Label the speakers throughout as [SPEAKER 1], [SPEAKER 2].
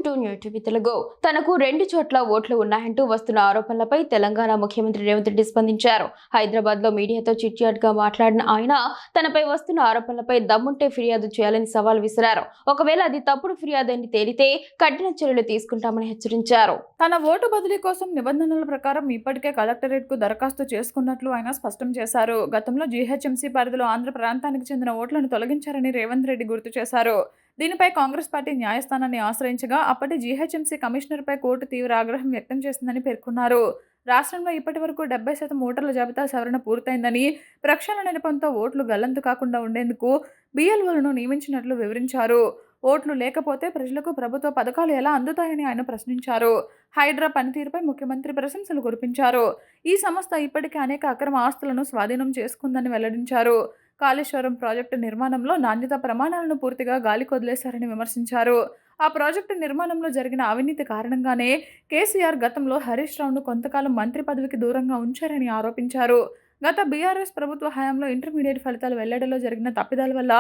[SPEAKER 1] Welcome to new TV Telugu. తనకు 2 చోట్ల ఓట్లు ఉన్నాయంటూ వస్తున్న ఆరోపణలపై తెలంగాణ ముఖ్యమంత్రి రేవంత్ రెడ్డి స్పందించారు. హైదరాబాద్ లో మీడియాతో చిట్ గా మాట్లాడిన ఆయన తనపై వస్తున్న ఆరోపణలపై దమ్ముంటే ఫిర్యాదు చేయాలని సవాల్ విసిరారు. ఒకవేళ అది తప్పుడు ఫిర్యాదని తేలితే కఠిన చర్యలు తీసుకుంటామని హెచ్చరించారు.
[SPEAKER 2] తన ఓటు బదిలీ కోసం నిబంధనల ప్రకారం ఇప్పటికే కలెక్టరేట్ కు దరఖాస్తు చేసుకున్నట్లు ఆయన స్పష్టం చేశారు. గతంలో జీహెచ్ఎంసీ పరిధిలో ఆంధ్ర ప్రాంతానికి చెందిన ఓట్లను తొలగించారని రేవంత్ రెడ్డి గుర్తు చేశారు. దీనిపై కాంగ్రెస్ పార్టీ న్యాయస్థానాన్ని ఆశ్రయించగా అప్పటి జీహెచ్ఎంసీ కమిషనర్పై కోర్టు తీవ్ర ఆగ్రహం వ్యక్తం చేసిందని పేర్కొన్నారు. రాష్ట్రంలో ఇప్పటి వరకు 70% ఓటర్ల జాబితా సవరణ పూర్తయిందని, ప్రక్షాళన నెపంతో ఓట్లు గల్లంతు కాకుండా ఉండేందుకు బిఎల్ఓలను నియమించినట్లు వివరించారు. ఓట్లు లేకపోతే ప్రజలకు ప్రభుత్వ పథకాలు ఎలా అందుతాయని ఆయన ప్రశ్నించారు. హైడ్రా పనితీరుపై ముఖ్యమంత్రి ప్రశంసలు కురిపించారు. ఈ సంస్థ ఇప్పటికే అనేక అక్రమ ఆస్తులను స్వాధీనం చేసుకుందని వెల్లడించారు. కాళేశ్వరం ప్రాజెక్టు నిర్మాణంలో నాణ్యత ప్రమాణాలను పూర్తిగా గాలికొదిలేశారని విమర్శించారు. ఆ ప్రాజెక్టు నిర్మాణంలో జరిగిన అవినీతి కారణంగానే కేసీఆర్ గతంలో హరీష్ రావును కొంతకాలం మంత్రి పదవికి దూరంగా ఉంచారని ఆరోపించారు. గత బీఆర్ఎస్ ప్రభుత్వ హయాంలో ఇంటర్మీడియట్ ఫలితాలు వెల్లడిలో జరిగిన తప్పిదాల వల్ల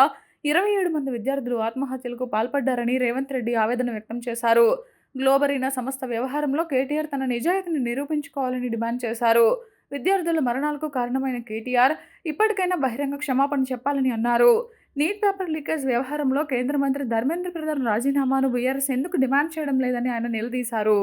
[SPEAKER 2] 27 మంది విద్యార్థులు ఆత్మహత్యలకు పాల్పడ్డారని రేవంత్ రెడ్డి ఆవేదన వ్యక్తం చేశారు. గ్లోబరీనా సంస్థ వ్యవహారంలో కేటీఆర్ తన నిజాయితీని నిరూపించుకోవాలని డిమాండ్ చేశారు. విద్యార్థుల మరణాలకు కారణమైన కేటీఆర్ ఇప్పటికైనా బహిరంగ క్షమాపణ చెప్పాలని అన్నారు. నీట్ పేపర్ లీకేజ్ వ్యవహారంలో కేంద్ర మంత్రి ధర్మేంద్ర ప్రధాన్ రాజీనామాను బీఆర్ఎస్ ఎందుకు డిమాండ్ చేయడం లేదని ఆయన నిలదీశారు.